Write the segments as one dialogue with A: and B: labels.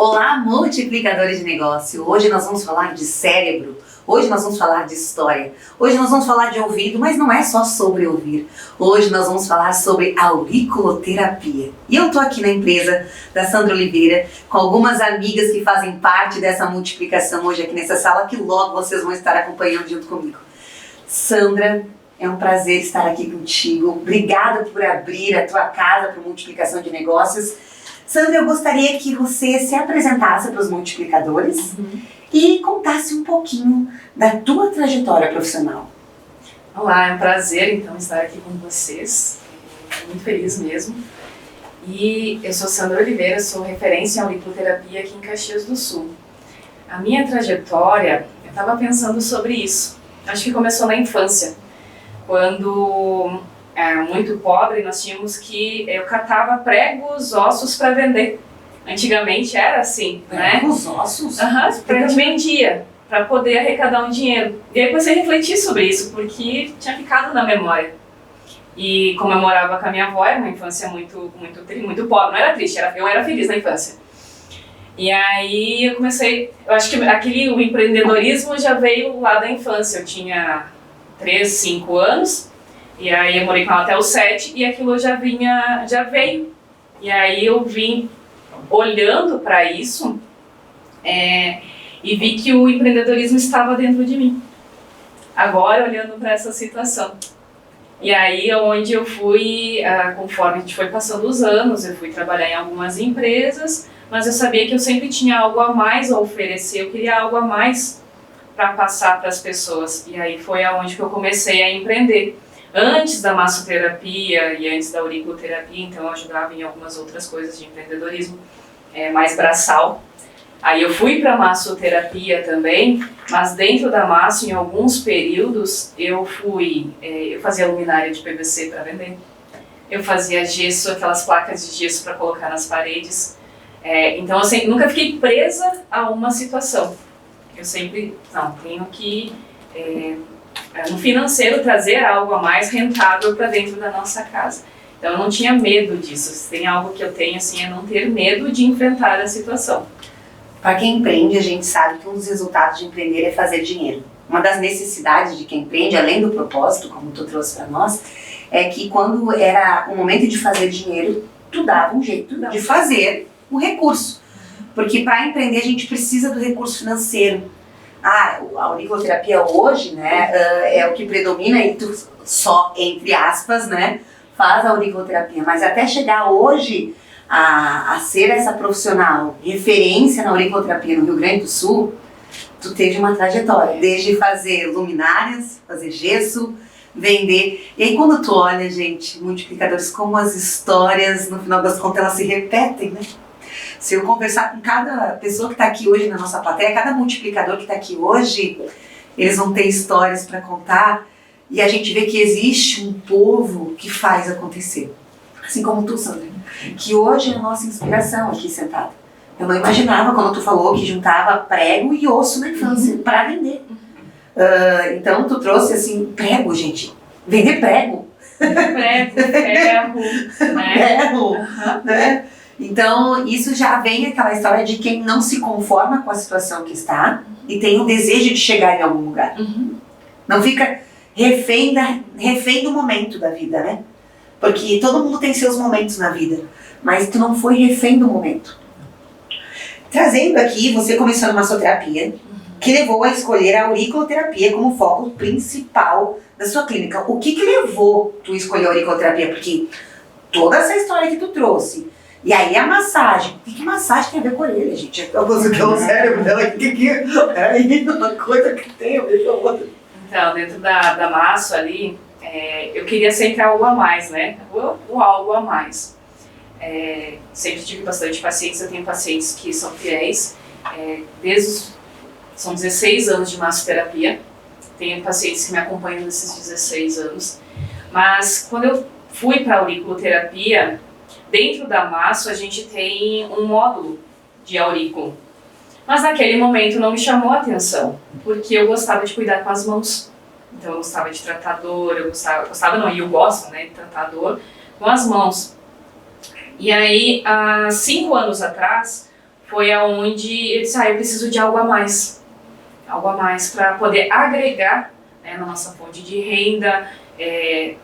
A: Olá, multiplicadores de negócio! Hoje nós vamos falar de cérebro, hoje nós vamos falar de história, hoje nós vamos falar de ouvido, mas não é só sobre ouvir. Hoje nós vamos falar sobre auriculoterapia. E eu tô aqui na empresa da Sandra Oliveira com algumas amigas que fazem parte dessa multiplicação hoje aqui nessa sala, que logo vocês vão estar acompanhando junto comigo. Sandra, é um prazer estar aqui contigo. Obrigada por abrir a tua casa para multiplicação de negócios. Sandra, eu gostaria que você se apresentasse para os multiplicadores e contasse um pouquinho da tua trajetória profissional.
B: Olá, é um prazer então estar aqui com vocês, muito feliz mesmo. E eu sou Sandra Oliveira, sou referência em auriculoterapia aqui em Caxias do Sul. A minha trajetória, eu estava pensando sobre isso, acho que começou na infância, quando muito pobre, nós tínhamos que, eu catava pregos, ossos para vender. Antigamente era assim, né?
A: Pregos, ossos?
B: A gente vendia para poder arrecadar um dinheiro. E aí comecei a refletir sobre isso, porque tinha ficado na memória. E como eu morava com a minha avó, era uma infância muito pobre, não era triste, eu era feliz na infância. E aí eu comecei, eu acho que o empreendedorismo já veio lá da infância. Eu tinha 3, 5 anos. E aí eu morei com ela até os 7 e aquilo já veio. E aí eu vim olhando para isso e vi que o empreendedorismo estava dentro de mim. Agora olhando para essa situação. E aí onde eu fui, conforme a gente foi passando os anos, eu fui trabalhar em algumas empresas, mas eu sabia que eu sempre tinha algo a mais a oferecer, eu queria algo a mais para passar para as pessoas. E aí foi aonde que eu comecei a empreender. Antes da massoterapia e antes da auriculoterapia, então eu ajudava em algumas outras coisas de empreendedorismo, mais braçal. Aí eu fui para a massoterapia também, mas dentro da masso, em alguns períodos, eu fazia luminária de PVC para vender. Eu fazia gesso, aquelas placas de gesso para colocar nas paredes. Então eu nunca fiquei presa a uma situação. Eu sempre, tenho que... no financeiro, trazer algo a mais rentável para dentro da nossa casa. Então eu não tinha medo disso. Se tem algo que eu tenho, assim, é não ter medo de enfrentar a situação.
A: Para quem empreende, a gente sabe que um dos resultados de empreender é fazer dinheiro. Uma das necessidades de quem empreende, além do propósito, como tu trouxe para nós, é que quando era o momento de fazer dinheiro, tu dava um jeito de fazer o recurso. Porque para empreender a gente precisa do recurso financeiro. A auriculoterapia hoje, né, é o que predomina e tu só, entre aspas, né, faz a auriculoterapia. Mas até chegar hoje a ser essa profissional referência na auriculoterapia no Rio Grande do Sul, tu teve uma trajetória, desde fazer luminárias, fazer gesso, vender. E aí quando tu olha, gente, multiplicadores, como as histórias, no final das contas, elas se repetem, né? Se eu conversar com cada pessoa que está aqui hoje na nossa plateia, cada multiplicador que está aqui hoje, eles vão ter histórias para contar e a gente vê que existe um povo que faz acontecer. Assim como tu, Sandra, que hoje é a nossa inspiração aqui sentada. Eu não imaginava quando tu falou que juntava prego e osso na infância para vender. Então tu trouxe assim, prego, gente. Vender prego.
B: Ferro, né?
A: Ferro, né? Então, isso já vem aquela história de quem não se conforma com a situação que está e tem o desejo de chegar em algum lugar. Não fica refém do momento da vida, né? Porque todo mundo tem seus momentos na vida, mas tu não foi refém do momento. Trazendo aqui, você começou na massoterapia, que levou a escolher a auriculoterapia como foco principal da sua clínica. O que levou tu a escolher a auriculoterapia? Porque toda essa história que tu trouxe, e aí a massagem. O que massagem tem a ver com a orelha, gente? Eu vou que é o cérebro dela. É uma coisa que tem a ver com a outra.
B: Então, dentro da masso ali, eu queria sempre algo a mais, né? O algo a mais. Sempre tive bastante pacientes, eu tenho pacientes que são fiéis. São 16 anos de massoterapia. Tenho pacientes que me acompanham nesses 16 anos. Mas quando eu fui para a auriculoterapia, dentro da masso a gente tem um módulo de aurículo, mas naquele momento não me chamou a atenção, porque eu gostava de cuidar com as mãos. Então eu gostava de tratador, eu gosto, né, de tratador com as mãos. E aí, há 5 anos atrás, foi aonde eu disse, eu preciso de algo a mais para poder agregar, né, na nossa fonte de renda,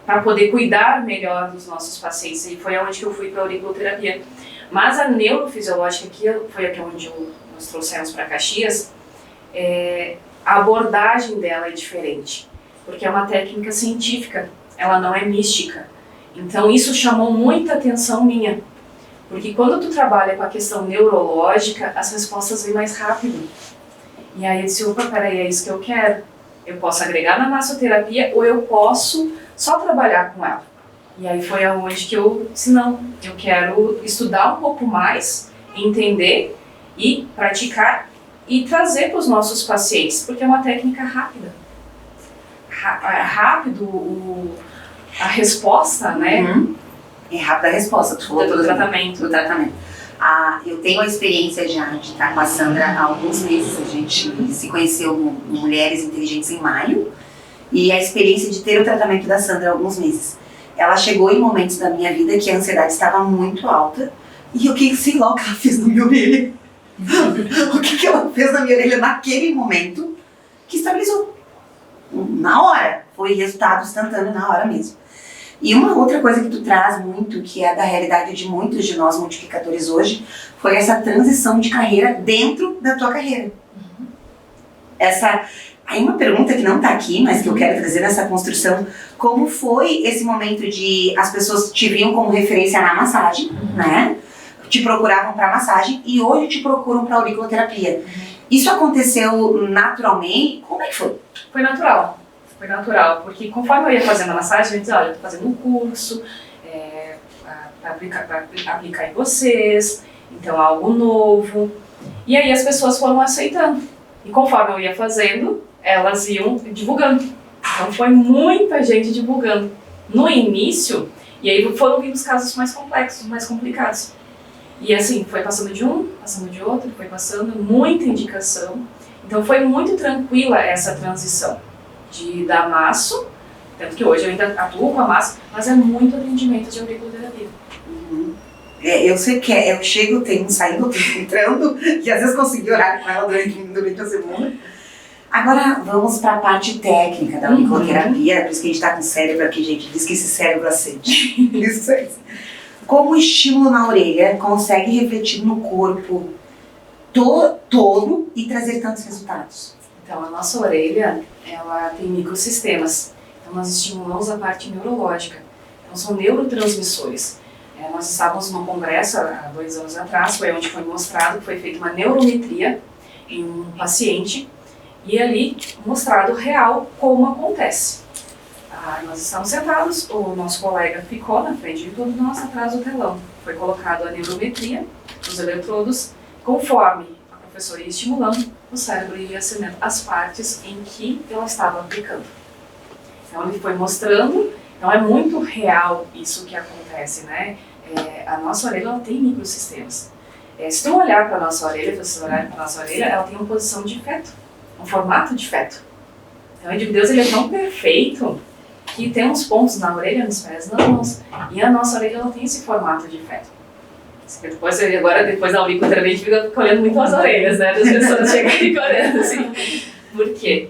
B: para poder cuidar melhor dos nossos pacientes. E foi aonde que eu fui para a auriculoterapia. Mas a neurofisiológica, que foi aqui onde nós trouxemos para Caxias, a abordagem dela é diferente, porque é uma técnica científica, ela não é mística. Então isso chamou muita atenção minha, porque quando tu trabalha com a questão neurológica, as respostas vêm mais rápido. E aí eu disse, opa, peraí, é isso que eu quero. Eu posso agregar na massoterapia ou eu posso só trabalhar com ela. E aí foi aonde que eu disse, não, eu quero estudar um pouco mais, entender e praticar e trazer para os nossos pacientes, porque é uma técnica rápida. Rápido a resposta, né?
A: É rápida a resposta, tu falou
B: do tratamento.
A: Do tratamento. Eu tenho a experiência já de estar com a Sandra há alguns meses. A gente se conheceu no Mulheres Inteligentes em maio, e a experiência de ter o tratamento da Sandra há alguns meses. Ela chegou em momentos da minha vida que a ansiedade estava muito alta, e eu sei lá o que ela fez na minha orelha. O que ela fez na minha orelha naquele momento que estabilizou. Na hora. Foi resultado instantâneo na hora mesmo. E uma outra coisa que tu traz muito, que é da realidade de muitos de nós multiplicadores hoje, foi essa transição de carreira dentro da tua carreira. Aí uma pergunta que não tá aqui, mas que eu quero trazer nessa construção, como foi esse momento de as pessoas te viam como referência na massagem, né? Te procuravam para massagem e hoje te procuram para auriculoterapia. Isso aconteceu naturalmente? Como é que foi?
B: Foi natural, porque conforme eu ia fazendo a massagem, eu dizia, olha, eu tô fazendo um curso para aplicar em vocês, então algo novo. E aí as pessoas foram aceitando. E conforme eu ia fazendo, elas iam divulgando. Então foi muita gente divulgando. No início, e aí foram vindo os casos mais complexos, mais complicados. E assim, foi passando de um, passando de outro, foi passando, muita indicação. Então foi muito tranquila essa transição da masso, tanto que hoje eu ainda atuo com a masso, mas é muito atendimento de auriculoterapia.
A: Eu sei que eu chego, tenho saindo, entrando, e às vezes consegui orar com ela durante a semana. Agora vamos para a parte técnica da auriculoterapia, por isso que a gente está com o cérebro aqui, gente, diz que esse cérebro acende. Isso é isso. Como o estímulo na orelha consegue refletir no corpo todo e trazer tantos resultados?
B: Então, a nossa orelha, ela tem microsistemas. Então, nós estimulamos a parte neurológica. Então, são neurotransmissores. Nós estávamos num congresso há 2 anos atrás, foi onde foi mostrado que foi feita uma neurometria em um paciente e ali mostrado real como acontece. Nós estávamos sentados, o nosso colega ficou na frente de todos nós, atrás do telão. Foi colocado a neurometria, os eletrodos, conforme a professora ia estimulando, o cérebro ia acendendo as partes em que ela estava aplicando. Então ele foi mostrando, então é muito real isso que acontece, né? A nossa orelha, ela tem microsistemas. Se tu olhar para a nossa orelha, ela tem uma posição de feto, um formato de feto. Então eu digo, Deus, ele é tão perfeito que tem uns pontos na orelha, nos pés, nas mãos. E a nossa orelha, ela tem esse formato de feto. Depois da auriculoterapia, a gente fica olhando muito as orelhas, né? Das pessoas chegarem e olhando assim. Por quê?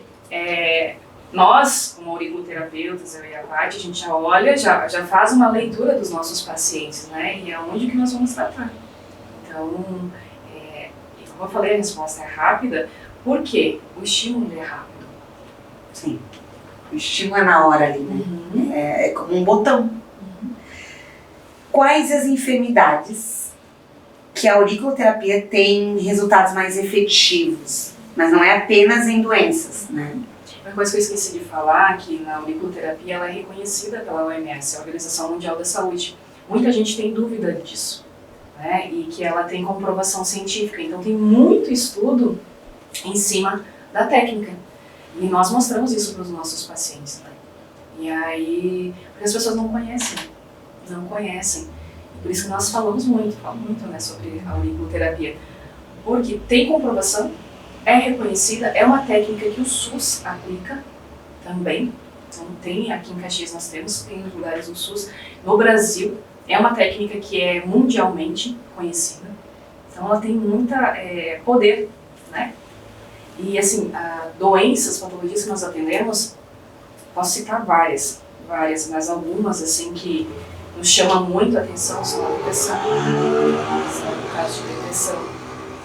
B: Nós, como auriculoterapeutas, eu e a Paty, a gente já olha, já faz uma leitura dos nossos pacientes, né? E é onde que nós vamos tratar. Então, como eu falei, a resposta é rápida, porque o estímulo é rápido.
A: Sim. O estímulo é na hora ali, né? É como um botão. Quais as enfermidades que a auriculoterapia tem resultados mais efetivos? Mas não é apenas em doenças, né?
B: Uma coisa que eu esqueci de falar, que na auriculoterapia ela é reconhecida pela OMS, a Organização Mundial da Saúde. Muita gente tem dúvida disso, né? E que ela tem comprovação científica. Então tem muito estudo em cima da técnica. E nós mostramos isso para os nossos pacientes, né? E aí, porque as pessoas não conhecem. E por isso que nós falamos muito, né, sobre a auriculoterapia. Porque tem comprovação, é reconhecida, é uma técnica que o SUS aplica também. Então tem, aqui em Caxias nós tem lugares do SUS. No Brasil, é uma técnica que é mundialmente conhecida. Então ela tem muita poder, né? E assim, doenças, patologias que nós atendemos, posso citar várias, mas algumas assim que nos chamam muito a atenção são a depressão, são o caso de depressão,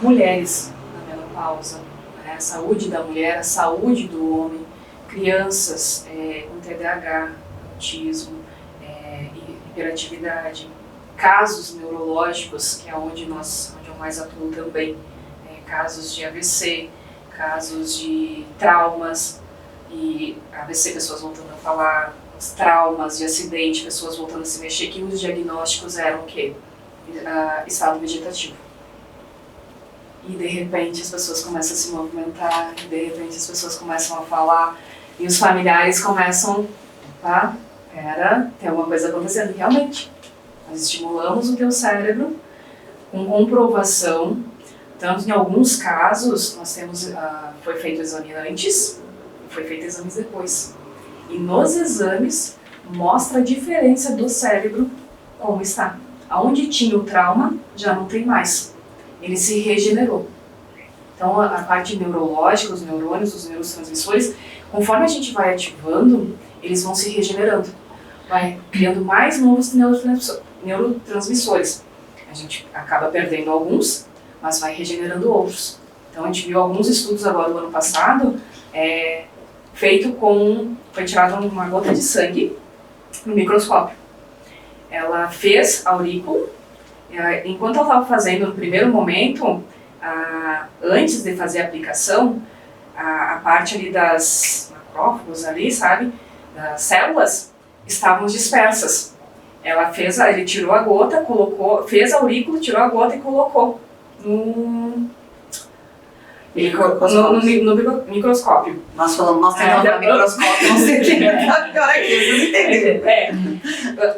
B: mulheres na menopausa, né? A saúde da mulher, a saúde do homem, crianças com TDAH, autismo, hiperatividade, casos neurológicos, que é onde eu mais atuo também, casos de AVC, casos de traumas, e AVC, pessoas voltando a falar, os traumas de acidente, pessoas voltando a se mexer, que os diagnósticos eram o quê? Estado vegetativo. E de repente as pessoas começam a se movimentar, e de repente as pessoas começam a falar, e os familiares começam, tem alguma coisa acontecendo, realmente. Nós estimulamos o teu cérebro com comprovação, tanto em alguns casos, nós temos, foi feito o exame antes, foi feito exames depois. E nos exames, mostra a diferença do cérebro, como está. Aonde tinha o trauma, já não tem mais. Ele se regenerou. Então, a parte neurológica, os neurônios, os neurotransmissores, conforme a gente vai ativando, eles vão se regenerando. Vai criando mais novos neurotransmissores. A gente acaba perdendo alguns, mas vai regenerando outros. Então, a gente viu alguns estudos agora no ano passado, foi tirada uma gota de sangue no microscópio. Ela fez aurículo, enquanto ela estava fazendo no primeiro momento, antes de fazer a aplicação, a parte ali das macrófagos ali, sabe, das células, estavam dispersas. Ele tirou a gota, fez aurículo, tirou a gota e colocou no microscópio.
A: Nós falamos, nós tentamos microscópio, não sei o que. Agora aqui, vocês entenderam.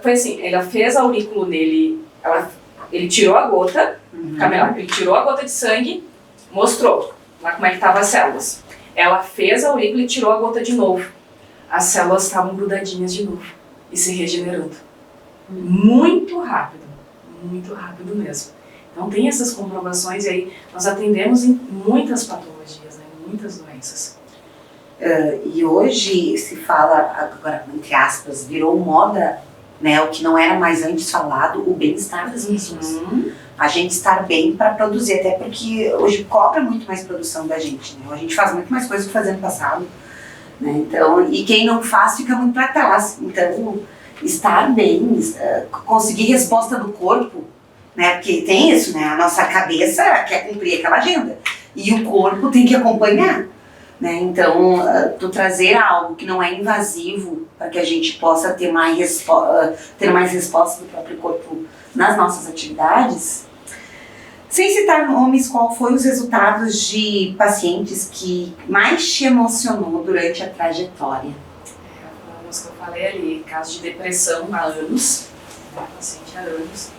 B: Foi assim, ela fez aurículo nele, ele tirou a gota, ele tirou a gota de sangue, mostrou lá como é que estavam as células. Ela fez aurículo e tirou a gota de novo. As células estavam grudadinhas de novo e se regenerando. Muito rápido mesmo. Então tem essas comprovações e aí nós atendemos em muitas patologias, né, muitas doenças.
A: E hoje se fala, agora entre aspas, virou moda, né, o que não era mais antes falado, o bem-estar das pessoas. A gente estar bem para produzir, até porque hoje cobra muito mais produção da gente, né? A gente faz muito mais coisa do que fazia no passado, né? Então, e quem não faz fica muito para trás. Então, estar bem, conseguir resposta do corpo, né? Porque tem isso, né? A nossa cabeça quer cumprir aquela agenda e o corpo tem que acompanhar, né? Então, tu trazer algo que não é invasivo para que a gente possa ter mais resposta do próprio corpo nas nossas atividades. Sem citar nomes, qual foi os resultados de pacientes que mais te emocionou durante a trajetória?
B: Alguns que eu falei ali, caso de depressão há anos, paciente há anos.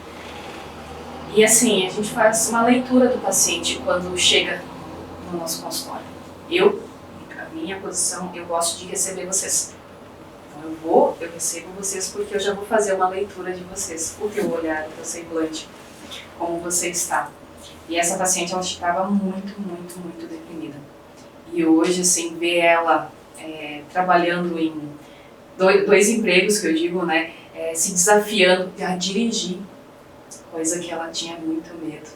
B: E assim, a gente faz uma leitura do paciente quando chega no nosso consultório. A minha posição, eu gosto de receber vocês. Então eu recebo vocês porque eu já vou fazer uma leitura de vocês, o teu olhar, o teu semblante, como você está. E essa paciente, ela estava muito deprimida. E hoje, assim, ver ela trabalhando em dois empregos, que eu digo, né, se desafiando a dirigir, coisa que ela tinha muito medo.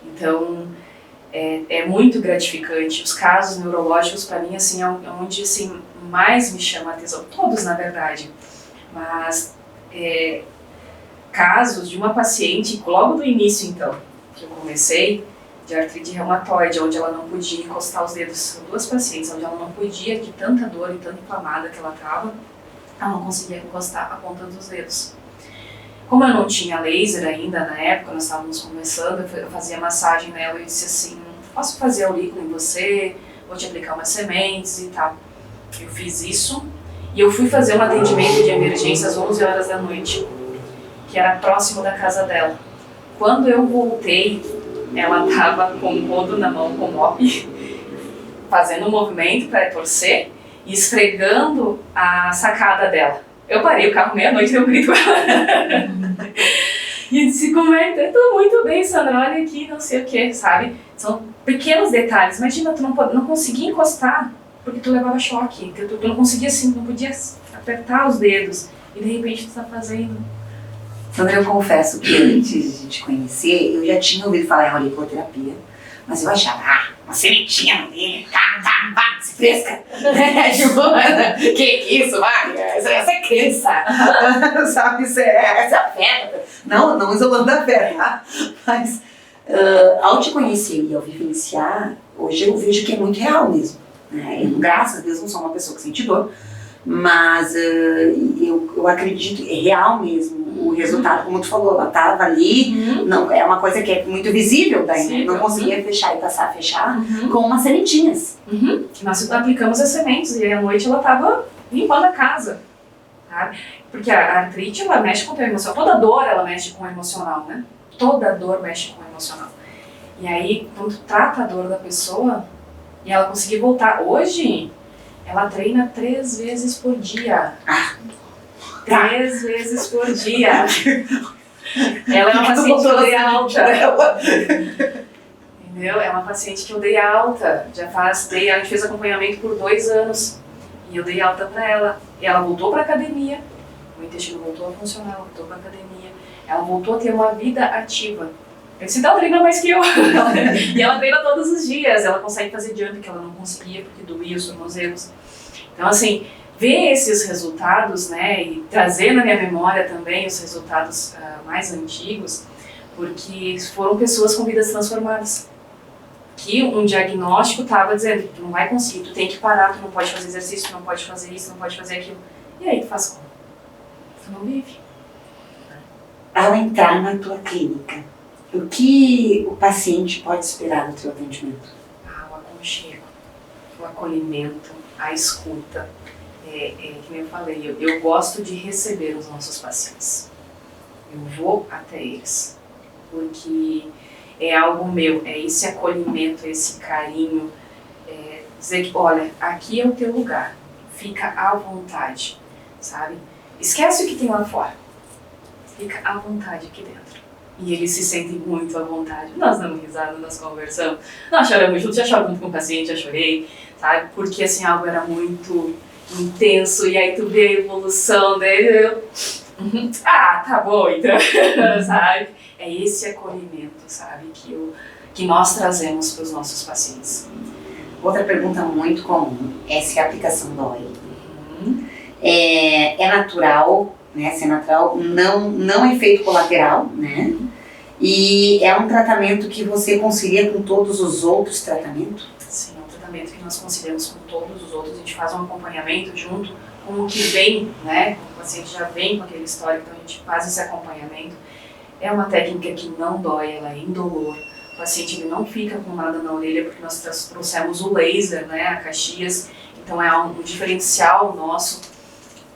B: Então, é muito gratificante. Os casos neurológicos, para mim, assim, é onde assim, mais me chama a atenção. Todos, na verdade. Mas casos de uma paciente, logo do início, então, que eu comecei, de artrite reumatoide, onde ela não podia encostar os dedos. São duas pacientes, onde ela não podia, de tanta dor e tanta inflamada que ela estava, ela não conseguia encostar a ponta dos dedos. Como eu não tinha laser ainda na época, nós estávamos começando, eu fazia massagem nela e eu disse assim, posso fazer aurículo em você, vou te aplicar umas sementes e tal. Eu fiz isso e eu fui fazer um atendimento de emergência às 11 horas da noite, que era próximo da casa dela. Quando eu voltei, ela estava com o rodo na mão, com o mop, fazendo um movimento para torcer e esfregando a sacada dela. Eu parei o carro meia-noite e dei um grito com ela. E se conversa, eu tô muito bem, Sandra, olha aqui, não sei o que, sabe? São pequenos detalhes. Imagina, tu não conseguia encostar porque tu levava choque, tu não conseguia assim, não podia apertar os dedos e de repente tu tá fazendo.
A: Sandra, eu confesso que antes de te conhecer, eu já tinha ouvido falar em auriculoterapia, mas eu achava, uma sementinha no meio, se fresca. Que isso, vai, essa é crença, sabe, essa é a fé. Não isolando a fé, tá? Mas ao te conhecer e ao vivenciar, hoje eu vejo que é muito real mesmo. Né? Eu, graças a Deus, não sou uma pessoa que sente dor, mas eu acredito, é real mesmo o resultado, como tu falou, ela estava ali, não, é uma coisa que é muito visível daí, né? Não conseguia fechar e passar a fechar com umas sementinhas.
B: Nós aplicamos as sementes e à noite ela estava limpando a casa, sabe? Porque a artrite, ela mexe com o teu emocional, toda dor ela mexe com o emocional, né? Toda dor mexe com o emocional. E aí, quando tu trata a dor da pessoa e ela conseguir voltar, hoje ela treina 3 vezes por dia. 3 vezes por dia. Ela é uma paciente que eu dei alta. Entendeu? É uma paciente que eu dei alta. A gente fez acompanhamento por 2 anos. E eu dei alta pra ela. E ela voltou pra academia. O intestino voltou a funcionar, ela voltou pra academia. Ela voltou a ter uma vida ativa. Eu disse, ela treina mais que eu. E ela treina todos os dias. Ela consegue fazer jump que ela não conseguia porque doía os tornozelos. Então, assim, ver esses resultados, né, e trazer na minha memória também os resultados mais antigos, porque foram pessoas com vidas transformadas. Que um diagnóstico estava dizendo, tu não vai conseguir, tu tem que parar, tu não pode fazer exercício, tu não pode fazer isso, não pode fazer aquilo. E aí, tu faz como? Tu não vive.
A: Ao entrar na tua clínica, o que o paciente pode esperar do teu atendimento?
B: O aconchego, o acolhimento, a escuta. Que nem eu falei, eu gosto de receber os nossos pacientes. Eu vou até eles, porque é algo meu, é esse acolhimento, esse carinho, dizer que, olha, aqui é o teu lugar, fica à vontade, sabe? Esquece o que tem lá fora, fica à vontade aqui dentro. E eles se sentem muito à vontade. Nós damos risada, nós conversamos, nós choramos juntos, já choro muito com o paciente, já chorei, sabe? Porque assim, algo era muito intenso, e aí tu vê a evolução dele, tá bom, então, sabe? É esse acolhimento, sabe, que nós trazemos para os nossos pacientes.
A: Outra pergunta muito comum é se a aplicação dói. É natural, né? Se é natural, não é efeito colateral, né? E é um tratamento que você concilia com todos os outros tratamentos?
B: Sim, é um tratamento que nós conciliamos com todos os outros. A gente faz um acompanhamento junto com o que vem, né? O paciente já vem com aquele histórico, então a gente faz esse acompanhamento. É uma técnica que não dói, ela é indolor. O paciente ele não fica com nada na orelha porque nós trouxemos o laser, né? A Caxias. Então é um diferencial nosso,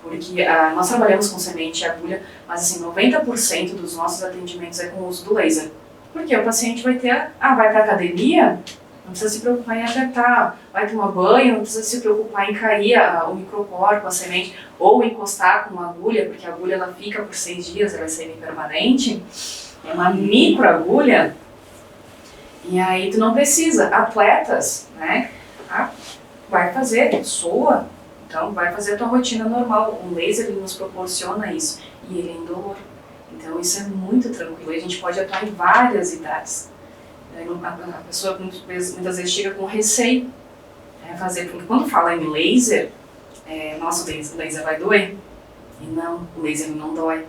B: porque nós trabalhamos com semente e agulha, mas assim, 90% dos nossos atendimentos é com o uso do laser. Porque o paciente vai vai para academia, não precisa se preocupar em apertar, vai tomar banho, não precisa se preocupar em cair o microcorpo, a semente, ou encostar com uma agulha, porque a agulha ela fica por 6 dias, ela é semi-permanente, é uma microagulha, e aí tu não precisa. Atletas, né, vai fazer, soa, então vai fazer a tua rotina normal, o laser ele nos proporciona isso, e ele é indolor, então isso é muito tranquilo, e a gente pode atuar em várias idades. A pessoa muitas vezes chega com receio, fazer, porque quando fala em laser, nossa, o laser vai doer, e não, o laser não dói.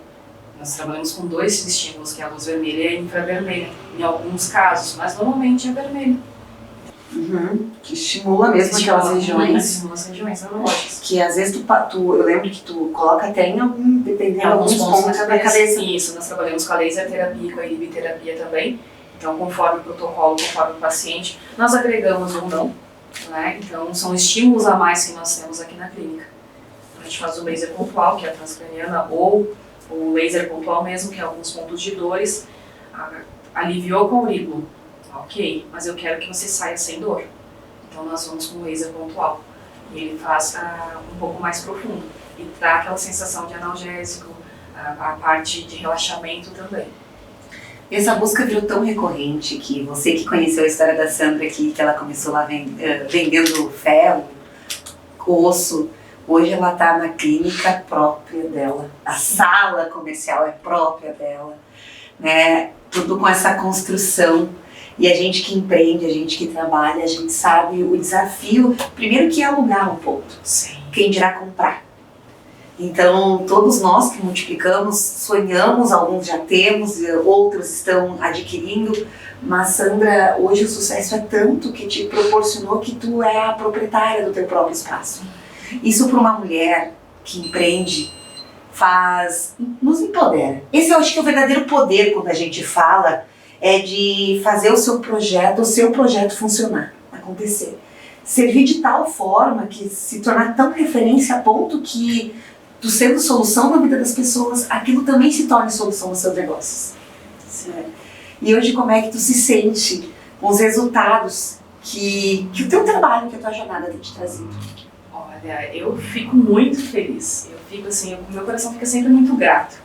B: Nós trabalhamos com 2 estímulos, que é a luz vermelha e a infravermelha, em alguns casos, mas normalmente é vermelho.
A: Que estimula mesmo aquelas regiões.
B: Estimula as regiões neurológicas.
A: Que às vezes eu lembro que tu coloca até em alguns pontos na cabeça.
B: Isso, nós trabalhamos com a laser terapia e com a inhibiterapia também. Então, conforme o protocolo, conforme o paciente, nós agregamos ou não, né? Então, são estímulos a mais que nós temos aqui na clínica. A gente faz o laser pontual, que é a transcraniana, ou o laser pontual mesmo, que é alguns pontos de dores. Aliviou com o aurículo, ok, mas eu quero que você saia sem dor. Então, nós vamos com o laser pontual. E ele faz um pouco mais profundo. E dá aquela sensação de analgésico, a parte de relaxamento também.
A: Essa busca virou tão recorrente que você que conheceu a história da Sandra aqui, que ela começou lá vendendo ferro, osso, hoje ela está na clínica própria dela, a sala comercial é própria dela, né? Tudo com essa construção. E a gente que empreende, a gente que trabalha, a gente sabe o desafio, primeiro que é alugar um ponto, quem dirá comprar. Então, todos nós que multiplicamos, sonhamos, alguns já temos, outros estão adquirindo, mas Sandra, hoje o sucesso é tanto que te proporcionou que tu é a proprietária do teu próprio espaço. Isso para uma mulher que empreende, nos empodera. Esse eu acho que é o verdadeiro poder quando a gente fala, é de fazer o seu projeto funcionar, acontecer. Servir de tal forma que se tornar tão referência a ponto que tu sendo solução na vida das pessoas, aquilo também se torne solução nos seus negócios. E hoje como é que tu se sente com os resultados que o teu trabalho, que a tua jornada tem te trazido?
B: Olha, eu fico muito feliz. Eu fico assim, meu coração fica sempre muito grato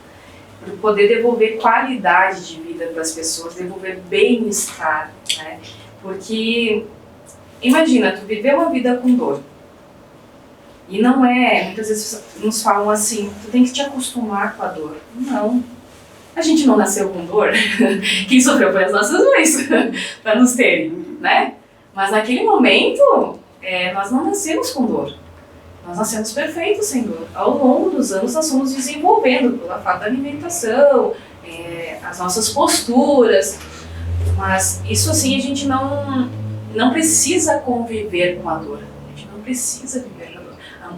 B: por poder devolver qualidade de vida para as pessoas, devolver bem-estar, né? Porque imagina, tu viver uma vida com dor. E não muitas vezes nos falam assim, tu tem que te acostumar com a dor. Não. A gente não nasceu com dor. Quem sofreu foi as nossas mães, para nos terem, né? Mas naquele momento, nós não nascemos com dor. Nós nascemos perfeitos sem dor. Ao longo dos anos, nós fomos desenvolvendo pela fato da alimentação, as nossas posturas. Mas isso assim, a gente não precisa conviver com a dor. A gente não precisa viver com a dor.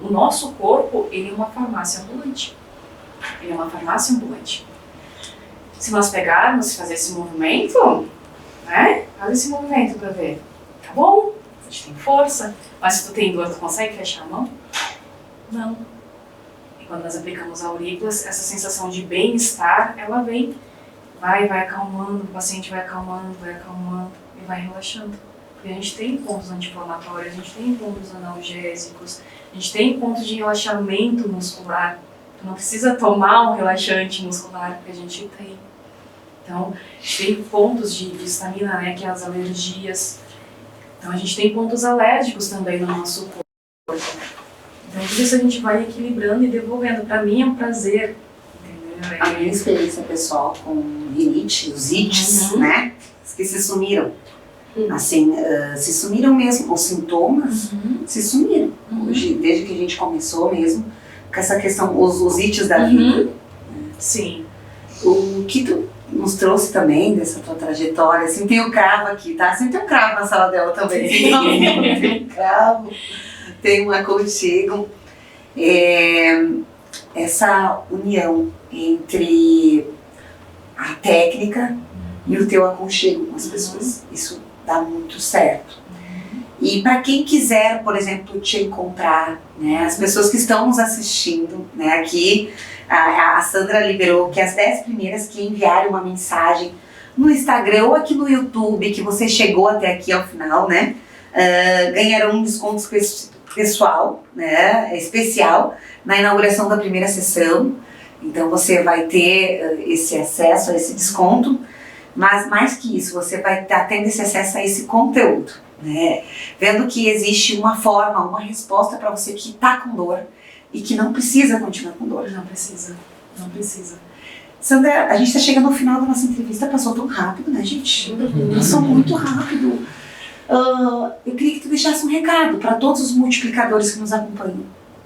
B: O nosso corpo, ele é uma farmácia ambulante. Ele é uma farmácia ambulante. Se nós pegarmos e fazer esse movimento, né? Faz esse movimento pra ver. Tá bom? A gente tem força. Mas se tu tem dor, tu consegue fechar a mão? Não. E quando nós aplicamos aurículas, essa sensação de bem-estar, ela vem. Vai acalmando, o paciente vai acalmando e vai relaxando. Porque a gente tem pontos anti-inflamatórios, a gente tem pontos analgésicos, a gente tem pontos de relaxamento muscular. Tu não precisa tomar um relaxante muscular, porque a gente tem. Então, a gente tem pontos de histamina, né, que é as alergias. Então, a gente tem pontos alérgicos também no nosso corpo. Então, tudo isso a gente vai equilibrando e devolvendo. Para mim é um prazer. Entendeu?
A: A minha experiência pessoal com rinite, os ites, né, que se sumiram. Assim, se sumiram mesmo, os sintomas se sumiram. Hoje, desde que a gente começou mesmo, com essa questão, os ites da vida.
B: Sim.
A: O que tu nos trouxe também dessa tua trajetória, assim, tem o cravo aqui, tá? Assim, tem um cravo na sala dela também. Tem um cravo, tem um aconchego. Essa união entre a técnica e o teu aconchego com as pessoas. Isso dá muito certo. E para quem quiser, por exemplo, te encontrar, né, as pessoas que estão nos assistindo, né, aqui, a Sandra liberou que as 10 primeiras que enviarem uma mensagem no Instagram ou aqui no YouTube, que você chegou até aqui ao final, né, ganharão um desconto pessoal, né, especial, na inauguração da primeira sessão. Então você vai ter esse acesso a esse desconto. Mas mais que isso, você vai estar tendo esse acesso a esse conteúdo, né? Vendo que existe uma forma, uma resposta para você que está com dor e que não precisa continuar com dor.
B: Não precisa.
A: Sandra, a gente está chegando ao final da nossa entrevista, passou tão rápido, né, gente? Passou muito rápido. Eu queria que tu deixasse um recado para todos os multiplicadores que nos acompanham,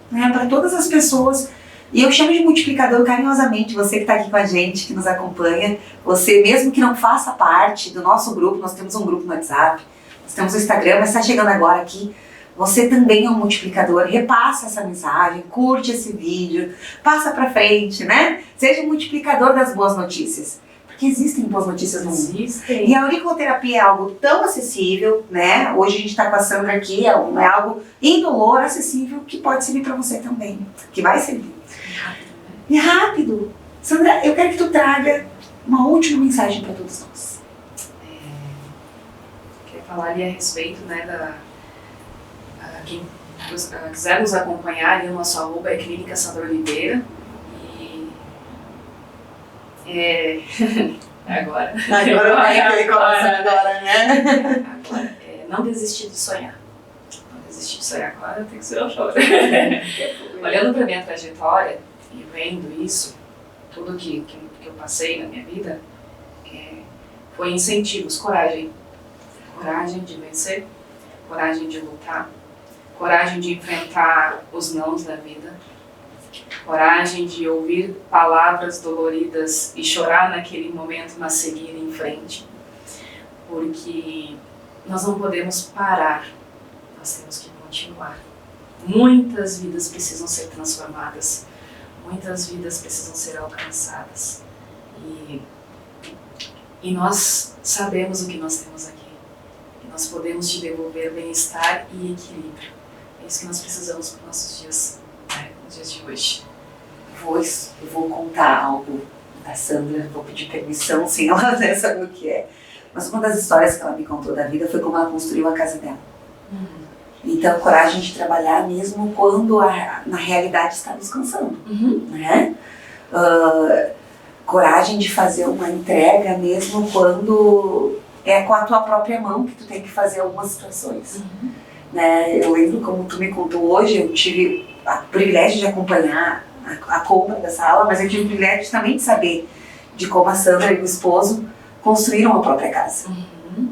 A: né? Para todas as pessoas. E eu chamo de multiplicador carinhosamente, você que está aqui com a gente, que nos acompanha, você mesmo que não faça parte do nosso grupo, nós temos um grupo no WhatsApp, nós temos o Instagram, mas está chegando agora aqui, você também é um multiplicador, repassa essa mensagem, curte esse vídeo, passa para frente, né? Seja um multiplicador das boas notícias, porque existem boas notícias no mundo. E a auriculoterapia é algo tão acessível, né? Hoje a gente está com a Sandra aqui, é algo indolor, acessível, que pode servir para você também, que vai servir. E rápido. Sandra, eu quero que tu traga uma última mensagem para todos nós.
B: Queria falar ali a respeito, né, quem quiser nos acompanhar, ali o nosso arroba é Clínica Sandra Oliveira. E Agora.
A: Agora vai aquele coração agora, né?
B: Agora, não desistir de sonhar. Não desistir de sonhar agora, tem que ser o choro. Olhando para minha trajetória e vendo isso, tudo que eu passei na minha vida, foi incentivos, coragem. Coragem de vencer, coragem de lutar, coragem de enfrentar os nãos da vida, coragem de ouvir palavras doloridas e chorar naquele momento, mas seguir em frente. Porque nós não podemos parar, nós temos que continuar. Muitas vidas precisam ser transformadas, muitas vidas precisam ser alcançadas. E nós sabemos o que nós temos aqui. E nós podemos te devolver bem-estar e equilíbrio. É isso que nós precisamos para os nossos dias, nos dias de hoje.
A: Eu vou contar algo da Sandra, vou pedir permissão, sem ela saber o que é. Mas uma das histórias que ela me contou da vida foi como ela construiu a casa dela. Então, coragem de trabalhar mesmo quando na realidade está descansando, né? Coragem de fazer uma entrega mesmo quando é com a tua própria mão que tu tem que fazer algumas situações. Né? Eu lembro como tu me contou hoje, eu tive o privilégio de acompanhar a compra da sala, mas eu tive o privilégio também de saber de como a Sandra e o esposo construíram a própria casa.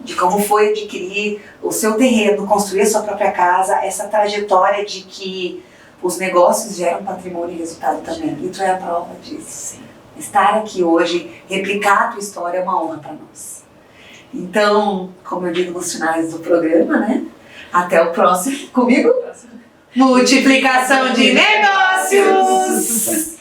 A: De como foi adquirir o seu terreno, construir a sua própria casa, essa trajetória de que os negócios geram patrimônio e resultado também. E tu é a prova disso.
B: Sim.
A: Estar aqui hoje, replicar a tua história é uma honra para nós. Então, como eu digo nos finais do programa, né? Até o próximo. Comigo? Multiplicação de negócios!